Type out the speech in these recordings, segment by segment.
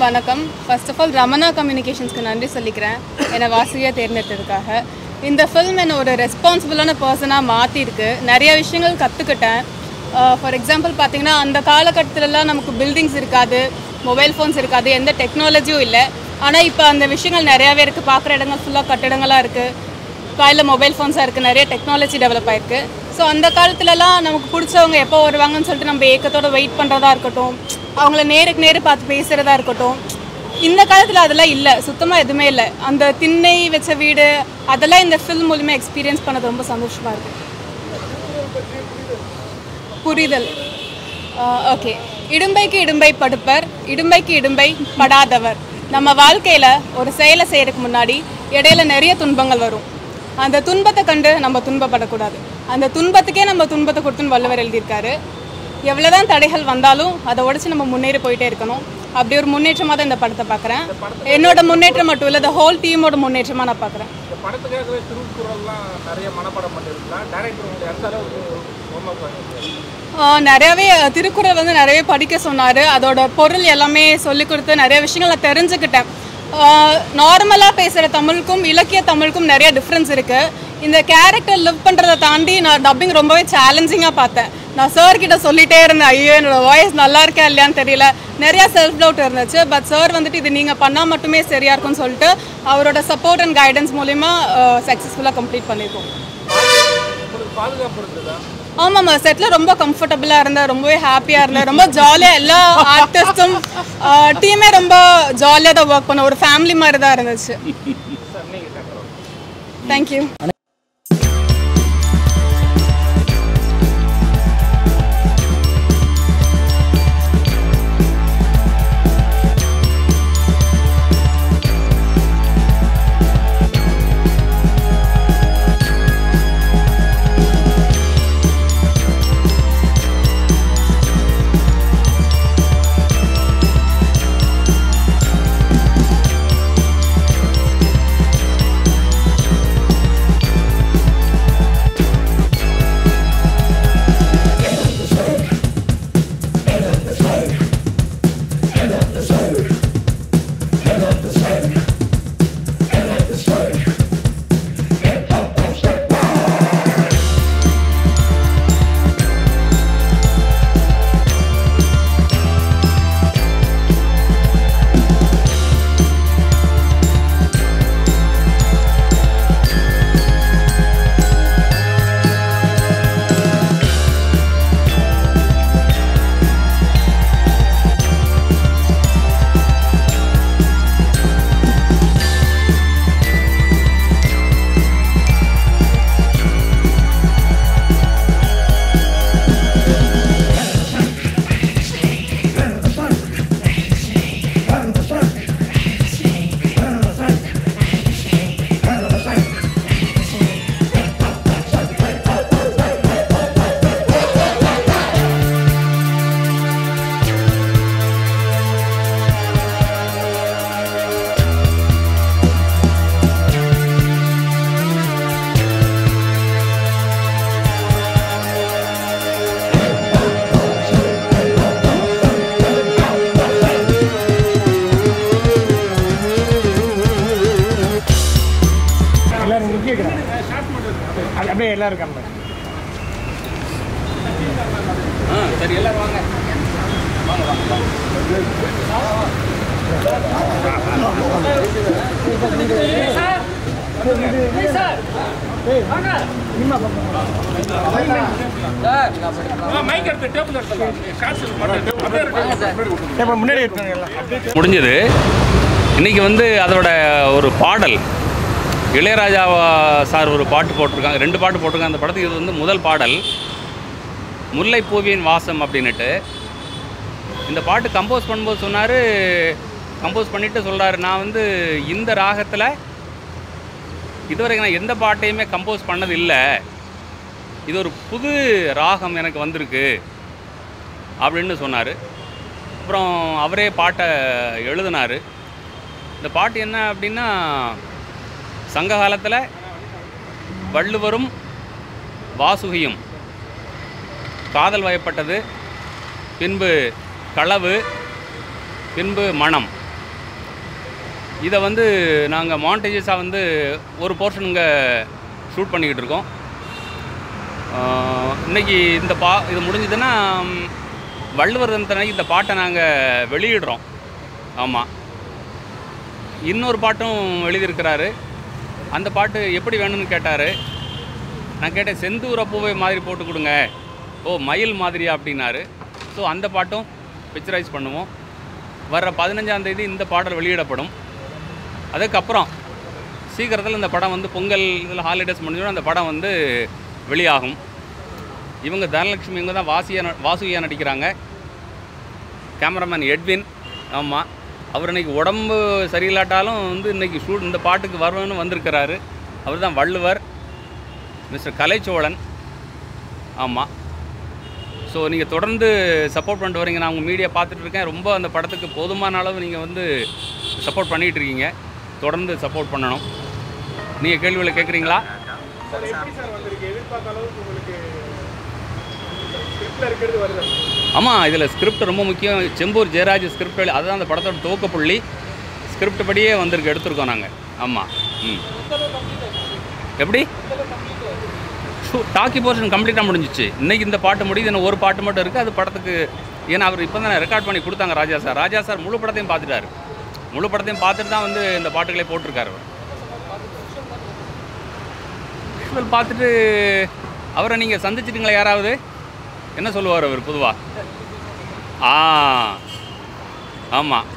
வணக்கம். First of all Ramana கம்யூனிகேஷன்ஸ்க்கு நன்றி சொல்லிக்கிறேன் என்னை வாசியாக தேர்ந்தெடுத்ததுக்காக. இந்த ஃபில்ம் என்னை ஒரு ரெஸ்பான்சிபிளான பர்சனாக மாற்றிருக்கு. நிறைய விஷயங்கள் கற்றுக்கிட்டேன். ஃபார் எக்ஸாம்பிள் பார்த்திங்கன்னா, அந்த காலகட்டத்திலலாம் நமக்கு பில்டிங்ஸ் இருக்காது, மொபைல் ஃபோன்ஸ் இருக்காது, எந்த டெக்னாலஜியும் இல்லை. ஆனால் இப்போ அந்த விஷயங்கள் நிறையாவே இருக்குது. பார்க்குற இடங்கள் ஃபுல்லாக கட்டிடங்களாக இருக்குது, கையில் மொபைல் ஃபோன்ஸாக இருக்குது, நிறைய டெக்னாலஜி டெவலப் ஆகிருக்கு. ஸோ அந்த காலத்துலலாம் நமக்கு பிடிச்சவங்க எப்போ வருவாங்கன்னு சொல்லிட்டு நம்ம ஏக்கத்தோடு வெயிட் பண்ணுறதா இருக்கட்டும், அவங்கள நேருக்கு நேரு பார்த்து பேசுகிறதா இருக்கட்டும். இந்த காலத்தில் அதெல்லாம் இல்லை, சுத்தமாக எதுவுமே இல்லை. அந்த திண்ணை வச்ச வீடு அதெல்லாம் இந்த ஃபில்ம் மூலிமா எக்ஸ்பீரியன்ஸ் பண்ணது ரொம்ப சந்தோஷமாக இருக்குது. புரிதல். ஓகே. இடும்பைக்கு இடும்பை படுப்பர், இடும்பைக்கு இடும்பை படாதவர். நம்ம வாழ்க்கையில் ஒரு செயலை செய்கிறதுக்கு முன்னாடி இடையில நிறைய துன்பங்கள் வரும். அந்த துன்பத்தை கண்டு நம்ம துன்பப்படக்கூடாது. அந்த துன்பத்துக்கே நம்ம துன்பத்தை கொடுத்துன்னு வள்ளுவர் எழுதியிருக்காரு. எவ்வளோதான் தடைகள் வந்தாலும் அதை உடச்சி நம்ம முன்னேறி போயிட்டே இருக்கணும். அப்படி ஒரு முன்னேற்றமாக தான் இந்த படத்தை பார்க்குறேன். என்னோட முன்னேற்றம் மட்டும் இல்லை, இந்த ஹோல் டீமோட முன்னேற்றமாக நான் பார்க்குறேன். நிறையவே திருக்குறள் வந்து நிறையவே படிக்க சொன்னார். அதோட பொருள் எல்லாமே சொல்லிக் கொடுத்து நிறைய விஷயங்கள் நான் தெரிஞ்சுக்கிட்டேன். நார்மலாக பேசுகிற தமிழுக்கும் இலக்கிய தமிழுக்கும் நிறைய டிஃப்ரென்ஸ் இருக்குது. இந்த கேரக்டர் லிவ் பண்ணுறதை தாண்டி நான் டப்பிங் ரொம்பவே சேலஞ்சிங்காக பார்த்தேன். நான் சார்கிட்ட சொல்லிகிட்டே இருந்தேன், ஐயோ என்னோட வாய்ஸ் நல்லா இருக்கா இல்லையான்னு தெரியல, நிறையா செல்ஃப் டவுட் இருந்துச்சு. பட் சார் வந்துட்டு இது நீங்கள் பண்ணால் மட்டுமே சரியாக இருக்கும்னு சொல்லிட்டு அவரோட சப்போர்ட் அண்ட் கைடன்ஸ் மூலிமா சக்ஸஸ்ஃபுல்லாக கம்ப்ளீட் பண்ணியிருக்கோம். ஆமாம்மா, செட்டில் ரொம்ப கம்ஃபர்டபுளாக இருந்தேன், ரொம்பவே ஹாப்பியாக இருந்தேன், ரொம்ப ஜாலியாக. எல்லா ஆர்டிஸ்ட்டும் டீமே ரொம்ப ஜாலியாக தான் ஒர்க் பண்ண, ஒரு ஃபேமிலி மாதிரி தான் இருந்துச்சு. தேங்க்யூ. அப்படியே எல்லாரும் இருக்காங்க. சரி, எல்லாரும் வாங்க வாங்க வாங்க. முடிஞ்சது. இன்னைக்கு வந்து அதோட ஒரு பாடல் இளையராஜா சார் ஒரு பாட்டு போட்டிருக்காங்க, 2 பாட்டு போட்டிருக்காங்க அந்த படத்துக்கு. இது வந்து முதல் பாடல், முல்லைப்பூவின் வாசம் அப்படின்னுட்டு. இந்த பாட்டு கம்போஸ் பண்ணும்போது சொன்னார், கம்போஸ் பண்ணிவிட்டு சொல்கிறாரு, நான் வந்து இந்த ராகத்தில் இதுவரைக்கும் நான் எந்த பாட்டையுமே கம்போஸ் பண்ணது இல்லை, இது ஒரு புது ராகம் எனக்கு வந்திருக்கு அப்படின்னு சொன்னார். அப்புறம் அவரே பாட்டை எழுதினார். இந்த பாட்டு என்ன அப்படின்னா, சங்க காலத்தில் வள்ளுவரும் வாசுகியும் காதல் வயப்பட்டது, பின்பு களவு, பின்பு மனம், இதை வந்து நாங்கள் மாண்டேஜஸாக வந்து ஒரு போர்ஷன் இங்கே ஷூட் பண்ணிக்கிட்டு இருக்கோம். இன்றைக்கி இந்த இது முடிஞ்சதுன்னா வள்ளுவர் தினத்தன்னைக்கு இந்த பாட்டை நாங்கள் வெளியிடுறோம். ஆமாம், இன்னொரு பாட்டும் எழுதியிருக்கிறாரு. அந்த பாட்டு எப்படி வேணும்னு கேட்டார். நான் கேட்டேன், செந்தூர பூவை மாதிரி போட்டு கொடுங்க. ஓ, மயில் மாதிரியா அப்படின்னாரு. ஸோ அந்த பாட்டும் பிக்சரைஸ் பண்ணுவோம். வர்ற 15ஆம் தேதி இந்த பாடல் வெளியிடப்படும். அதுக்கப்புறம் சீக்கிரத்தில் இந்த படம் வந்து பொங்கல் இதில் ஹாலிடேஸ் முடிஞ்சோன்னா அந்த படம் வந்து வெளியாகும். இவங்க தனலட்சுமி இவங்க தான் வாசுகியாக நடிக்கிறாங்க. Cameraman Edwin. ஆமாம், அவர் இன்றைக்கி உடம்பு சரியில்லாட்டாலும் வந்து இன்றைக்கி இந்த பாட்டுக்கு வரணும்னு வந்திருக்கிறாரு. அவர் தான் வள்ளுவர், மிஸ்டர் கலைச்சோழன். ஆமாம், ஸோ நீங்கள் தொடர்ந்து சப்போர்ட் பண்ணிட்டு வரீங்க. நான் உங்கள் மீடியா பார்த்துட்டு இருக்கேன். ரொம்ப அந்த படத்துக்கு போதுமான அளவு நீங்கள் வந்து சப்போர்ட் பண்ணிகிட்டு இருக்கீங்க. தொடர்ந்து சப்போர்ட் பண்ணணும். நீங்கள் கேள்விகளை கேட்குறீங்களா? சார் எப்படி சார் வந்திருக்கு? எதிர்பார்த்த அளவுக்கு உங்களுக்கு ஸ்கிரிப்ட்ல இருக்கிறது வருது? ஆமாம், இதில் ஸ்கிரிப்ட் ரொம்ப முக்கியம். செம்பூர் ஜெயராஜ் ஸ்கிரிப்ட், அதுதான் அந்த படத்தோட துவக்கப்புள்ளி. ஸ்கிரிப்ட் படியே வந்திருக்கு, எடுத்திருக்கோம் நாங்கள். ஆமாம். எப்படி டாக்கி போர்ஷன் கம்ப்ளீட்டாக முடிஞ்சிச்சு. இன்றைக்கி இந்த பாட்டு முடியுது, இன்னும் ஒரு பாட்டு மட்டும் இருக்குது. அது படத்துக்கு ஏன்னா அவர் இப்போ தான் ரெக்கார்ட் பண்ணி கொடுத்தாங்க ராஜா சார் முழு படத்தையும் பார்த்துட்டாரு. முழு படத்தையும் பார்த்துட்டு தான் வந்து இந்த பாட்டுகளே போட்டிருக்காரு. அவர் பார்த்துட்டு அவரை நீங்கள் சந்திச்சிட்டிங்களா? யாராவது என்ன சொல்லுவார் அவர் பொதுவாக? ஆமாம்,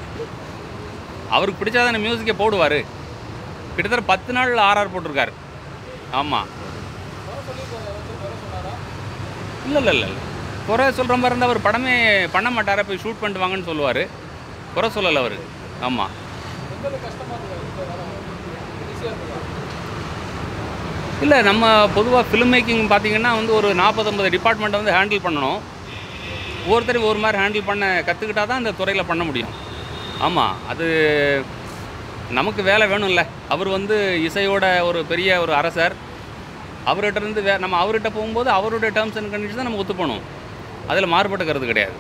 அவருக்கு பிடிச்சாதான மியூசிக்கை போடுவார். கிட்டத்தட்ட 10 நாள் RR போட்டிருக்காரு. ஆமாம், இல்லை குறை சொல்கிற மாதிரி இருந்தால் அவர் படமே பண்ண மாட்டார். போய் ஷூட் பண்ணிட்டு வாங்கன்னு சொல்லுவார். குறை சொல்லலை அவர். ஆமாம், இல்லை நம்ம பொதுவாக ஃபிலிம் மேக்கிங் பார்த்திங்கன்னா வந்து ஒரு 40-50 டிபார்ட்மெண்ட்டை வந்து ஹேண்டில் பண்ணணும். ஒவ்வொருத்தரையும் ஒரு மாதிரி ஹேண்டில் பண்ண கற்றுக்கிட்டால் தான் இந்த துறையில் பண்ண முடியும். ஆமாம், அது நமக்கு வேலை வேணும்ல. அவர் வந்து இசையோட ஒரு பெரிய ஒரு அரசர். அவர்கிட்ட இருந்து நம்ம அவர்கிட்ட போகும்போது அவருடைய டேர்ம்ஸ் அண்ட் கண்டிஷன் தான் நம்ம ஒத்து போகணும். அதில் மாறுபட்ட கருத்து கிடையாது.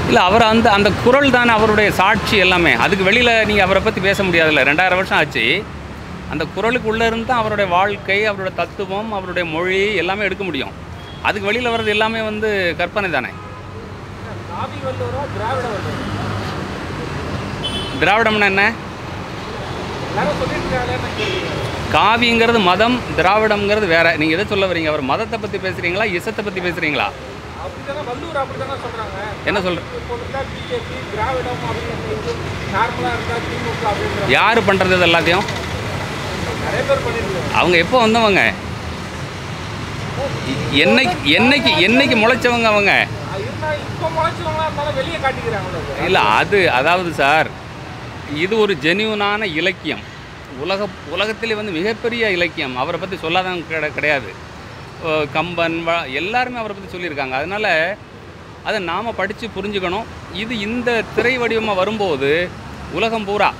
இல்லை, அவர் அந்த குரல் தானே அவருடைய சாட்சி எல்லாமே. அதுக்கு வெளியில் நீங்கள் அவரை பற்றி பேச முடியாதுல்ல. 2000 வருஷம் ஆச்சு. அந்த குரலுக்கு உள்ளே இருந்து தான் அவருடைய வாழ்க்கை, அவருடைய தத்துவம், அவருடைய மொழி எல்லாமே எடுக்க முடியும். அதுக்கு வெளியில் வர்றது எல்லாமே வந்து கற்பனை தானே. திராவிடம்னா என்ன? காவிங்கிறது மதம், திராவிடம்ங்கிறது வேற. நீங்கள் எதை சொல்ல வரீங்க? அவர் மதத்தை பற்றி பேசுகிறீங்களா, இசத்தை பற்றி பேசுகிறீங்களா? என்ன சொல்ற? யார் பண்ணுறது இது எல்லாத்தையும்? அவங்க எப்போ வந்தவங்க? என்னைக்கு முளைச்சவங்க அவங்க? இல்லை, அதாவது சார், இது ஒரு ஜென்யூனான இலக்கியம். உலகத்திலே வந்து மிகப்பெரிய இலக்கியம். அவரை பற்றி சொல்லாதவங்க கிடையாது. கம்பன் எல்லாருமே அவரை பற்றி சொல்லியிருக்காங்க. அதனால் அதை நாம் படித்து புரிஞ்சுக்கணும். இது இந்த திரை வடிவமாக வரும்போது உலகம் பூரா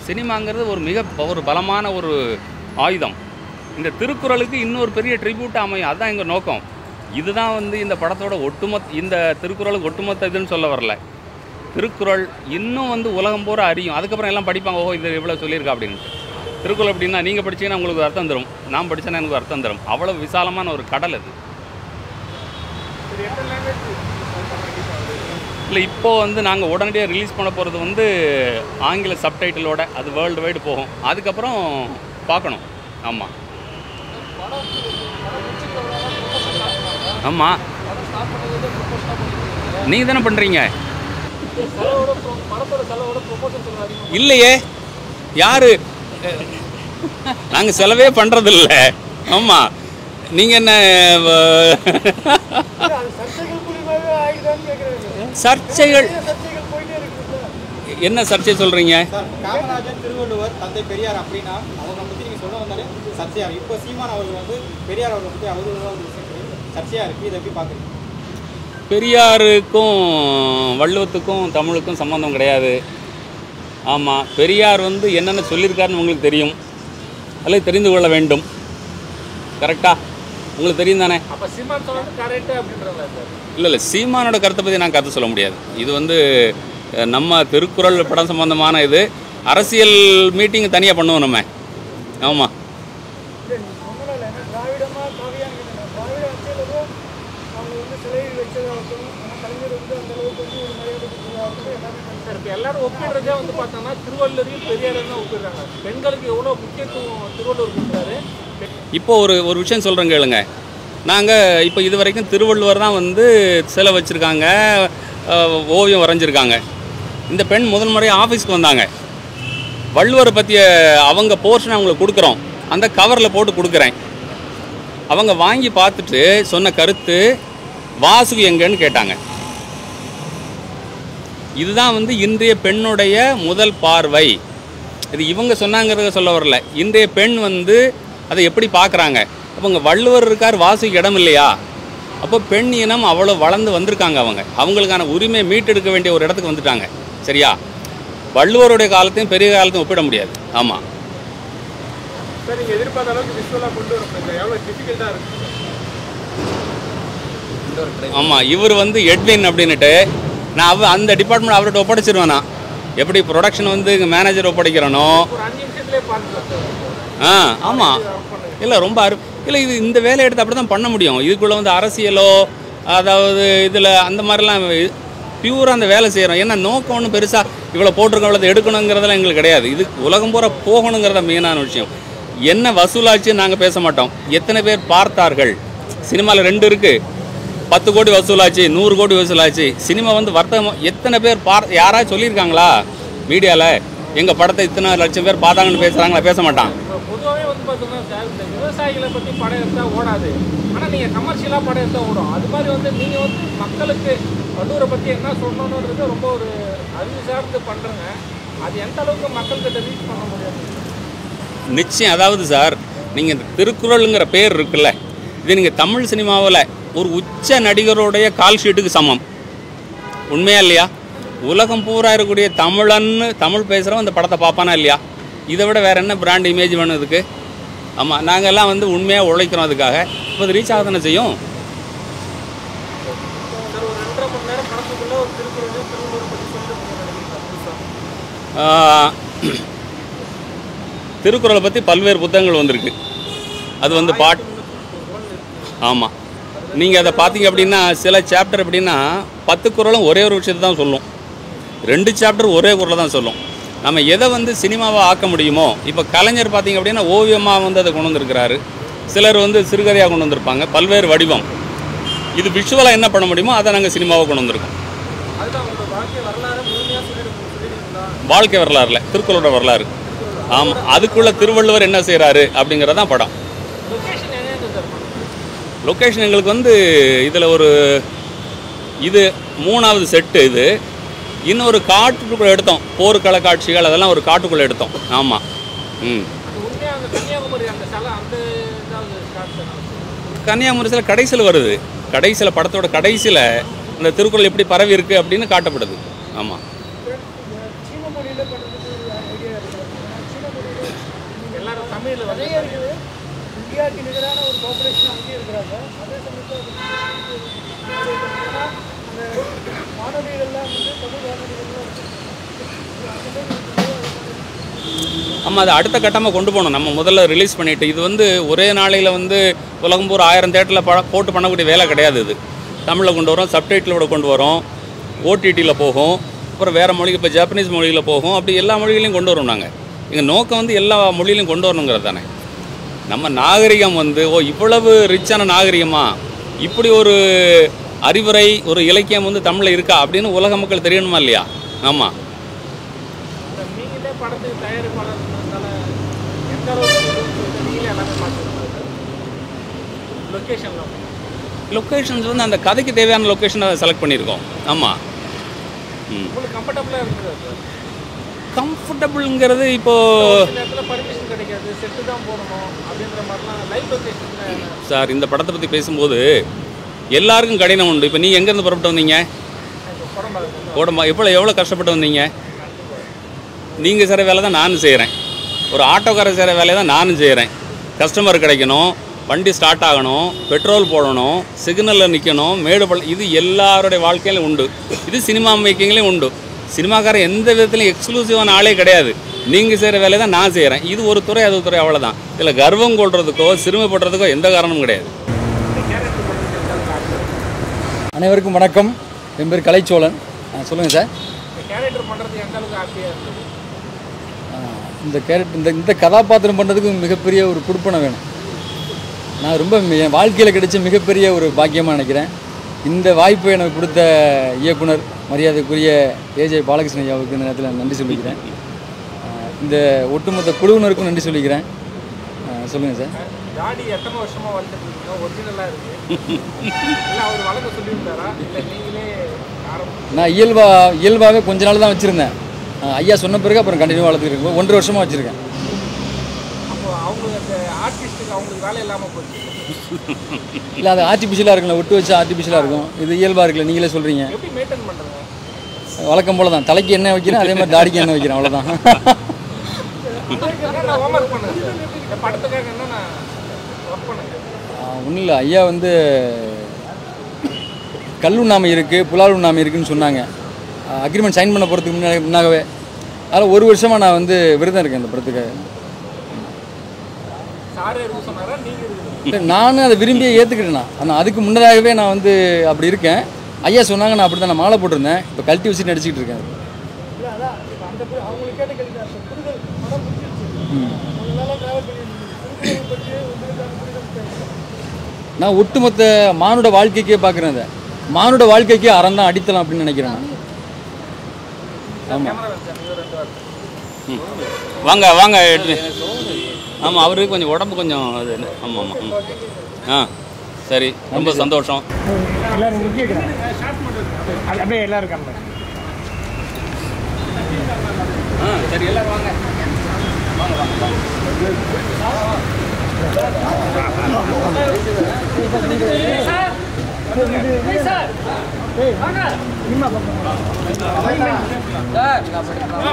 சினிமாங்கிறது ஒரு பலமான ஒரு ஆயுதம். இந்த திருக்குறளுக்கு இன்னொரு பெரிய ட்ரிபியூட்டாக அமையும். அதுதான் எங்கள் நோக்கம். இதுதான் வந்து இந்த படத்தோட இந்த திருக்குறளுக்கு ஒட்டுமொத்த இதுன்னு சொல்ல வரல. திருக்குறள் இன்னும் வந்து உலகம் பூரா அறியும். அதுக்கப்புறம் எல்லாம் படிப்பாங்க, ஓ இது இவ்வளோ சொல்லியிருக்கா அப்படின்ட்டு. திருக்குறள் அப்படின்னா நீங்கள் படித்தீங்கன்னா உங்களுக்கு அர்த்தம் தரும், நான் படித்தேன்னா எனக்கு அர்த்தம் தரும். அவ்வளோ விசாலமான ஒரு கடல் அது. இல்லை, இப்போது வந்து நாங்கள் உடனடியாக ரிலீஸ் பண்ண போகிறது வந்து ஆங்கில சப்டைட்டிலோட. அது வேர்ல்டு வைடு போகும். அதுக்கப்புறம் பார்க்கணும். ஆமாம் ஆமாம், நீங்கள் தானே பண்ணுறீங்க? இல்லையே, யார்? நாங்கள் செலவே பண்ணுறதில்ல. ஆமாம், நீங்கள் என்ன சர்ச்சைகள்? என்ன சர்ச்சை சொல்கிறீங்க? காமராஜர், திருவள்ளுவர், தந்தை பெரியார் அப்படின்னா அவங்க பற்றி நீங்கள் சொல்ல வந்தாலே சர்ச்சையாக. இப்போ சீமான் அவர்கள் வந்து பெரியார் அவர்கள் பற்றி அவர்கள் சர்ச்சையாக இருக்குது. இதை எப்படி பார்க்குறீங்க? பெரியாருக்கும் வள்ளுவத்துக்கும் தமிழுக்கும் சம்மந்தம் கிடையாது. ஆமாம், பெரியார் வந்து என்னென்ன சொல்லியிருக்காருன்னு உங்களுக்கு தெரியும். அதில் தெரிந்து கொள்ள வேண்டும். கரெக்டாக உங்களுக்கு தெரியும் தானே? அப்போ சீமான் சொல்றது கரெக்டு அப்படின்றதா சார்? இல்லை சீமானோட கருத்தை பற்றி நான் கருத்து சொல்ல முடியாது. இது வந்து நம்ம திருக்குறள் படம் சம்பந்தமான இது. அரசியல் மீட்டிங் தனியாக பண்ணுவோம் நம்ம. ஆமாம், சார் இப்போ எல்லாரும் ஒப்பிடுறதே வந்து பார்த்தோம்னா திருவள்ளுவரையும் பெரியாரையும் தான் ஒப்பிடுறாங்க. பெண்களுக்கு எவ்வளோ முக்கியத்துவம் திருவள்ளுவர் கொடுக்குறாரு. இப்போ ஒரு விஷயம் சொல்கிறேன் கேளுங்க. நாங்கள் இப்போ இது வரைக்கும் திருவள்ளுவர் தான் வந்து சிலை வச்சுருக்காங்க, ஓவியம் வரைஞ்சிருக்காங்க. இந்த பெண் முதல் முறையாக ஆஃபீஸ்க்கு வந்தாங்க. வள்ளுவரை பற்றிய அவங்க போர்ஷன் அவங்களுக்கு கொடுக்குறோம், அந்த கவரில் போட்டு கொடுக்குறேன். அவங்க வாங்கி பார்த்துட்டு சொன்ன கருத்து வாசுகி எங்கன்னு கேட்டாங்க. இதுதான் வந்து இன்றைய பெண்ணுடைய முதல் பார்வை. இது இவங்க சொன்னாங்கிறத சொல்ல வரல. இன்றைய பெண் வந்து அதை எப்படி பார்க்குறாங்க. அப்போ இங்கே வள்ளுவர் இருக்கார், வாசுகி இடம் இல்லையா? அப்போ பெண் இனம் அவ்வளோ வளர்ந்து வந்திருக்காங்க. அவங்களுக்கான உரிமையை மீட்டெடுக்க வேண்டிய ஒரு இடத்துக்கு வந்துட்டாங்க. சரியா? வள்ளுவருடைய காலத்தையும் பெரிய காலத்தையும் ஒப்பிட முடியாது. ஆமாம் சார், நீங்கள் எதிர்பார்த்த அளவுக்கு விஷுவலாக கொண்டு வரணும். எவ்வளோ டிஃபிகல்ட்டாக இருக்குது. ஆமாம், இவர் வந்து எட்வின் அப்படின்னுட்டு நான் அந்த டிபார்ட்மெண்ட் அவர்கிட்ட ஒப்படைச்சிருவேன். நான் எப்படி ப்ரொடக்ஷன் வந்து மேனேஜர் ஒப்படைக்கிறனோ. ஒரு 5 நிமிஷத்துலேயே பார்த்துக்கலாம். ஆமாம், இல்லை ரொம்ப இல்லை இது இந்த வேலையை எடுத்து அப்படி தான் பண்ண முடியும். இதுக்குள்ளே வந்து அரசியலோ அதாவது இதில் அந்த மாதிரிலாம் பியூராக அந்த வேலை செய்கிறோம். ஏன்னா நோக்கம் ஒன்றும் பெருசாக இவ்வளோ போட்டிருக்கோம் இவ்வளோ எடுக்கணுங்கிறதெல்லாம் எங்களுக்கு கிடையாது. இது உலகம் பூரா போகணுங்கிறத மெயினான விஷயம். என்ன வசூலாச்சு நாங்கள் பேச மாட்டோம். எத்தனை பேர் பார்த்தார்கள். சினிமாவில் 2 இருக்குது. 10 கோடி வசூலாச்சு, 100 கோடி வசூலாச்சு. சினிமா வந்து வர்த்தகம் எத்தனை பேர் யாராவது சொல்லியிருக்காங்களா மீடியாவில் எங்கள் படத்தை இத்தனை லட்சம் பேர் பார்த்தாங்கன்னு பேசுகிறாங்களா? பேச மாட்டான். பொதுவாகவே வந்து பார்த்தீங்கன்னா சார், இந்த விவசாயிகளை பற்றி படம் எடுத்தால் ஓடாது. ஆனால் நீங்கள் கமர்ஷியலாக படம் எடுத்தால் ஓடும். அது மாதிரி வந்து நீங்கள் வந்து மக்களுக்கு வள்ளுவரை பற்றி என்ன சொல்லணுன்றது ரொம்ப ஒரு அறிவு சார்ந்து பண்ணுறங்க. அது எந்த அளவுக்கு மக்கள்கிட்ட ரீச் பண்ண முடியாது? நிச்சயம். அதாவது சார், நீங்கள் இந்த திருக்குறளுங்கிற பேர் இருக்குல்ல, இது நீங்கள் தமிழ் சினிமாவில் ஒரு உச்ச நடிகருடைய கால் ஷீட்டுக்கு சமம். உண்மையா இல்லையா? உலகம் பூரா இருக்கக்கூடிய தமிழ் பேசுகிறவன் அந்த படத்தை பார்ப்பானா இல்லையா? இதை விட வேறு என்ன பிராண்ட் இமேஜ் வேணும் இதுக்கு? ஆமாம், நாங்கள்லாம் வந்து உண்மையாக உழைக்கிறோம் அதுக்காக. இப்போ அது ரீச் ஆக தானே செய்யும். சார், ஒரு 2.5 மணி நேரம் படத்துக்குள்ளே ஒரு திருக்குறளையும் திருவள்ளுவர் பற்றி திருக்குறளை பற்றி பல்வேறு புத்தகங்கள் வந்திருக்கு. அது வந்து ஆமாம், நீங்கள் அதை பார்த்தீங்க அப்படின்னா சில சாப்டர் எப்படின்னா 10 குறளும் ஒரே ஒரு விஷயத்தை தான் சொல்லும், 2 சாப்டர் ஒரே குறளை தான் சொல்லும். நம்ம எதை வந்து சினிமாவை ஆக்க முடியுமோ, இப்போ கலைஞர் பார்த்தீங்க அப்படின்னா ஓவியமாக வந்து அதை கொண்டு வந்திருக்கிறாரு. சிலர் வந்து சிறுகதையாக கொண்டு வந்திருப்பாங்க, பல்வேறு வடிவம். இது விஷுவலாக என்ன பண்ண முடியுமோ அதை நாங்கள் சினிமாவை கொண்டு வந்திருக்கோம். வாழ்க்கை வரலாறுல திருக்குறளோட வரலாறு. ஆமாம், அதுக்குள்ளே திருவள்ளுவர் என்ன செய்கிறாரு அப்படிங்கிறதான் படம். லொக்கேஷன் எங்களுக்கு வந்து இதில் ஒரு இது 3வது செட்டு. இது இன்னொரு காட்டுக்குள்ளே எடுத்தோம். போர்க்கள காட்சிகள் அதெல்லாம் ஒரு காட்டுக்குள்ளே எடுத்தோம். ஆமாம். கன்னியாகுமரியில் கடைசியில் வருது. கடைசியில் படத்தோட கடைசியில் அந்த திருக்குறள் எப்படி பரவி இருக்குது அப்படின்னு காட்டப்படுது. ஆமாம். இந்தியாவுக்கு நிகரான ஒரு பாப்புலேஷன் அங்கேயே இருக்கிறாங்க. அதே சமயத்தில் அந்த வானொலிகள்லாம் வந்து தமிழ் வானொலிகள்லாம் ஆமாம், அது அடுத்த கட்டமாக கொண்டு போகணும். நம்ம முதல்ல ரிலீஸ் பண்ணிவிட்டு இது வந்து ஒரே நாளையில் வந்து உலகம் பூரா 1000 தேட்டரில் போட்டு பண்ணக்கூடிய வேலை கிடையாது. இது தமிழில் கொண்டு வரோம், சப்டைட்டிலோட கொண்டு வரோம், ஓடிடியில் போகும், அப்புறம் வேறு மொழிக்கு இப்போ ஜப்பனீஸ் மொழியில் போகும். அப்படி எல்லா மொழிகளையும் கொண்டு வரோம். நாங்கள் எங்கள் நோக்கம் வந்து எல்லா மொழியிலையும் கொண்டு வரணுங்கிறது தானே. நம்ம நாகரிகம் வந்து இவ்வளவு ரிச்சான நாகரிகமா, இப்படி ஒரு அறிவுரை ஒரு இலக்கியம் வந்து தமிழில் இருக்கா அப்படின்னு உலக மக்கள் தெரியணுமா இல்லையா? ஆமாம். லொக்கேஷன்ஸ் வந்து அந்த கதைக்கு தேவையான லொக்கேஷனை செலக்ட் பண்ணியிருக்கோம். ஆமாம். கம்ஃபர்டபுளுங்கிறது இப்போது சார், இந்த படத்தை பற்றி பேசும்போது எல்லாருக்கும் கடினம் உண்டு. இப்போ நீங்கள் எங்கேருந்து புறப்பட்டு வந்தீங்க? உடம்பா எவ்வளோ கஷ்டப்பட்டு வந்தீங்க? நீங்கள் செய்கிற வேலை தான் நானும் செய்கிறேன். ஒரு ஆட்டோக்காரர் செய்கிற வேலையை தான் நானும் செய்கிறேன். கஸ்டமர் கிடைக்கணும், வண்டி ஸ்டார்ட் ஆகணும், பெட்ரோல் போடணும், சிக்னலில் நிற்கணும், மேடு இது எல்லாருடைய வாழ்க்கையிலும் உண்டு. இது சினிமா மேக்கிங்லேயும் உண்டு. சினிமாக்காரன் எந்த விதத்துலையும் எக்ஸ்க்ளூசிவான ஆளே கிடையாது. நீங்கள் செய்கிற வேலையை தான் நான் செய்கிறேன். இது ஒரு துறை, அது ஒரு துறை, அவ்வளோதான். இதில் கர்வம் கொள்றதுக்கோ சிறுமைப்படுறதுக்கோ எந்த காரணமும் கிடையாது. அனைவருக்கும் வணக்கம். என் பேர் கலைச்சோழன். சொல்லுங்கள் சார். இந்த கதாபாத்திரம் பண்ணுறதுக்கு மிகப்பெரிய ஒரு குடுப்பனை வேணும். நான் ரொம்ப என் வாழ்க்கையில் கிடைச்ச மிகப்பெரிய ஒரு பாக்கியமாக நினைக்கிறேன். இந்த வாய்ப்பை எனக்கு கொடுத்த இயக்குனர் மரியாதைக்குரிய ஏஜே பாலகிருஷ்ணன் ஐயாவுக்கு இந்த நேரத்தில் நன்றி சொல்லிக்கிறேன். இந்த ஒட்டுமொத்த குழுவினருக்கும் நன்றி சொல்லிக்கிறேன். சொல்லுங்கள் சார். தாடி எத்தனை வருஷமாக வளர்த்துருக்கீங்க? ஒரிஜினலாக இருக்குது. இல்லை அவர் வளர்க்க சொல்லியிருந்தாரா இல்லை நீங்களே நான் இயல்பாகவே கொஞ்ச நாள் தான் வச்சுருந்தேன். ஐயா சொன்ன பிறகு அப்புறம் கண்டினியூ வளர்த்துருக்கேன். 1.5 வருஷமாக வச்சுருக்கேன். அப்போ அவங்க அந்த ஆர்டிஸ்ட்டுக்கு அவங்களுக்கு வேலை இல்லாமல் போச்சு. இல்லை அது ஆர்டிஃபிஷியலாக இருக்குல்ல, ஒட்டு வச்சா ஆர்டிஃபிஷியலாக இருக்கும். இது இயல்பாக இருக்குல்ல, நீங்களே சொல்கிறீங்க. எப்படி மெயின்டைன் பண்ணுறது? வழக்கம் போல தான். தலைக்கு எண்ணெய் வைக்கிறேன், அதே மாதிரி தாடிக்கு எண்ணெய் வைக்கிறேன், அவ்வளோதான். ஹோம்ஒர்க் பண்ணுங்க. படத்துக்காக என்ன ஒர்க் பண்ணுங்க. ஒன்றும் இல்லை, ஐயா வந்து கல்லுண்ணாமை இருக்குது, புலால் உண்ணாமை இருக்குதுன்னு சொன்னாங்க. அக்ரிமெண்ட் சைன் பண்ண போகிறதுக்கு முன்னாகவே. அதில் 1 வருஷமாக நான் வந்து விரதம் இருக்கேன் இந்த படத்துக்காக. நானும் அதை விரும்பியே ஏற்றுக்கிட்டேன். ஆனால் அதுக்கு முன்னதாகவே நான் வந்து அப்படி இருக்கேன். ஐயா சொன்னாங்க, நான் அப்படி தான் நான் மாலை போட்டிருந்தேன். இப்போ கழட்டி வச்சு நடிச்சிக்கிட்டு இருக்கேன். நான் ஒட்டுமொத்த மானுட வாழ்க்கைக்கே பார்க்குறேன். அதை மானுட வாழ்க்கைக்கு அறம் தான் அடித்தலாம் அப்படின்னு நினைக்கிறேன். ஆமாம் வாங்க வாங்க. ஆமாம், அவருக்கு கொஞ்சம் உடம்பு கொஞ்சம் அது. ஆமாம் ஆமாம். சரி, ரொம்ப சந்தோஷம். அப்படியே எல்லாரும் இருக்காங்க. சரி, எல்லாரும் வாங்க வாங்க வாங்க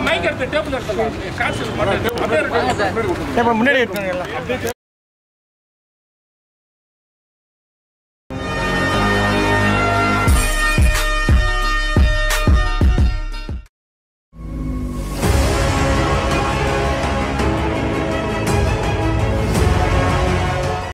மைக் எடுத்து டேபிள் எடுத்துலாம். முன்னாடி